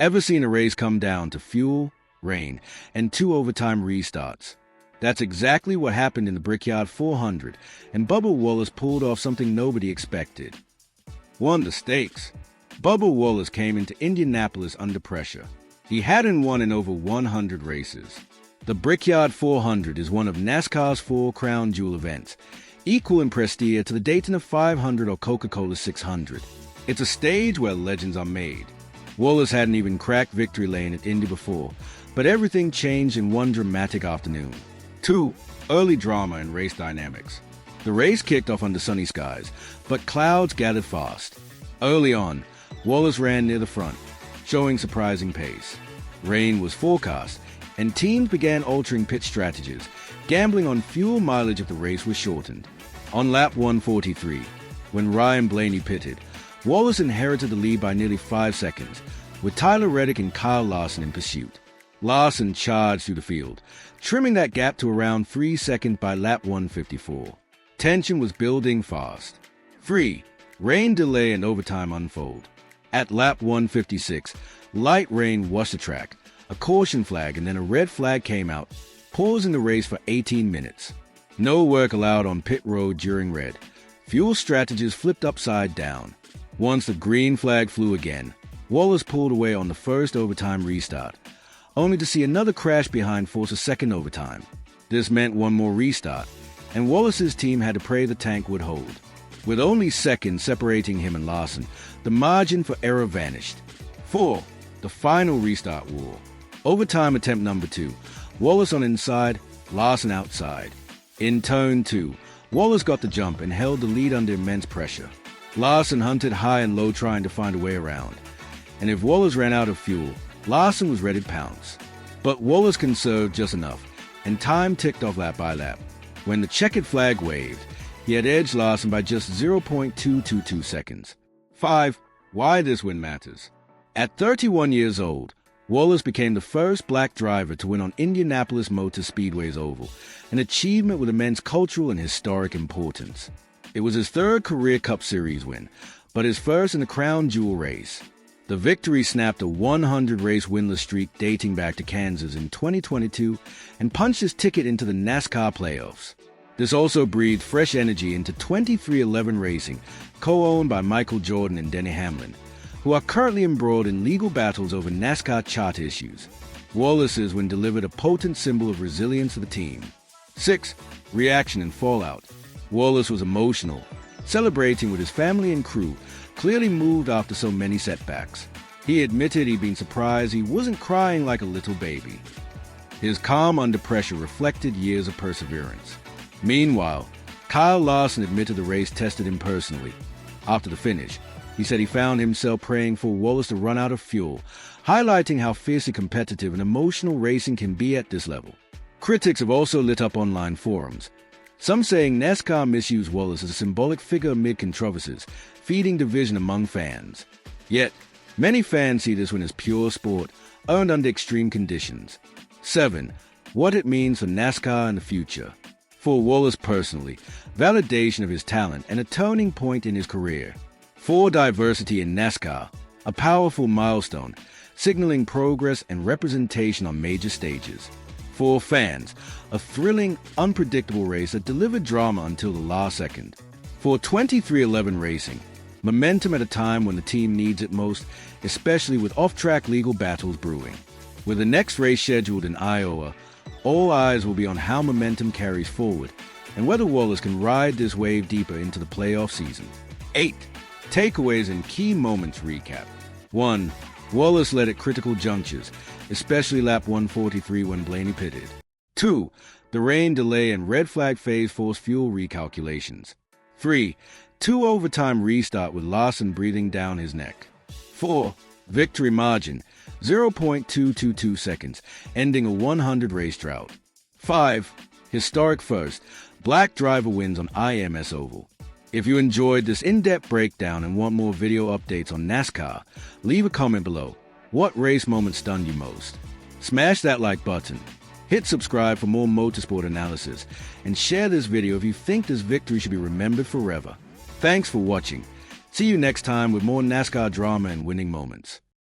Ever seen a race come down to fuel, rain, and 2 overtime restarts? That's exactly what happened in the Brickyard 400, and Bubba Wallace pulled off something nobody expected. 1. The stakes. Bubba Wallace came into Indianapolis under pressure. He hadn't won in over 100 races. The Brickyard 400 is one of NASCAR's 4 crown jewel events, equal in prestige to the Daytona 500 or Coca-Cola 600. It's a stage where legends are made. Wallace hadn't even cracked victory lane at Indy before, but everything changed in one dramatic afternoon. 2. Early drama and race dynamics. The race kicked off under sunny skies, but clouds gathered fast. Early on, Wallace ran near the front, showing surprising pace. Rain was forecast, and teams began altering pit strategies. Gambling on fuel mileage of the race was shortened. On lap 143, when Ryan Blaney pitted, Wallace inherited the lead by nearly 5 seconds, with Tyler Reddick and Kyle Larson in pursuit. Larson charged through the field, trimming that gap to around 3 seconds by lap 154. Tension was building fast. 3. Rain delay and overtime unfold. At lap 156, light rain washed the track. A caution flag and then a red flag came out, pausing the race for 18 minutes. No work allowed on pit road during red. Fuel strategies flipped upside down. Once the green flag flew again, Wallace pulled away on the first overtime restart, only to see another crash behind force a second overtime. This meant one more restart, and Wallace's team had to pray the tank would hold. With only seconds separating him and Larson, the margin for error vanished. 4. The final restart war. Overtime attempt number 2. Wallace on inside, Larson outside. In turn 2, Wallace got the jump and held the lead under immense pressure. Larson hunted high and low trying to find a way around. And if Wallace ran out of fuel, Larson was ready to pounce. But Wallace conserved just enough, and time ticked off lap by lap. When the checkered flag waved, he had edged Larson by just 0.222 seconds. 5. Why this win matters. At 31 years old, Wallace became the first black driver to win on Indianapolis Motor Speedway's oval, an achievement with immense cultural and historic importance. It was his 3rd career Cup Series win, but his first in the crown jewel race. The victory snapped a 100-race winless streak dating back to Kansas in 2022 and punched his ticket into the NASCAR Playoffs. This also breathed fresh energy into 23XI Racing, co-owned by Michael Jordan and Denny Hamlin, who are currently embroiled in legal battles over NASCAR chart issues. Wallace's win delivered a potent symbol of resilience to the team. 6. Reaction and fallout. Wallace was emotional, celebrating with his family and crew, clearly moved after so many setbacks. He admitted he'd been surprised he wasn't crying like a little baby. His calm under pressure reflected years of perseverance. Meanwhile, Kyle Larson admitted the race tested him personally. After the finish, he said he found himself praying for Wallace to run out of fuel, highlighting how fiercely competitive and emotional racing can be at this level. Critics have also lit up online forums, some saying NASCAR misused Wallace as a symbolic figure amid controversies, feeding division among fans. Yet, many fans see this win as pure sport, earned under extreme conditions. 7. What it means for NASCAR in the future. For Wallace personally, validation of his talent and a turning point in his career. For diversity in NASCAR, a powerful milestone, signaling progress and representation on major stages. For fans, a thrilling, unpredictable race that delivered drama until the last second. For 23XI Racing, momentum at a time when the team needs it most, especially with off-track legal battles brewing. With the next race scheduled in Iowa, all eyes will be on how momentum carries forward and whether Wallace can ride this wave deeper into the playoff season. 8. Takeaways and key moments recap. 1. Wallace led at critical junctures, especially lap 143 when Blaney pitted. 2. The rain delay and red flag phase forced fuel recalculations. 3. 2 overtime restart with Larson breathing down his neck. 4. Victory margin, 0.222 seconds, ending a 100-race drought. 5. Historic first, black driver wins on IMS Oval. If you enjoyed this in-depth breakdown and want more video updates on NASCAR, leave a comment below. What race moment stunned you most? Smash that like button, hit subscribe for more motorsport analysis, and share this video if you think this victory should be remembered forever. Thanks for watching. See you next time with more NASCAR drama and winning moments.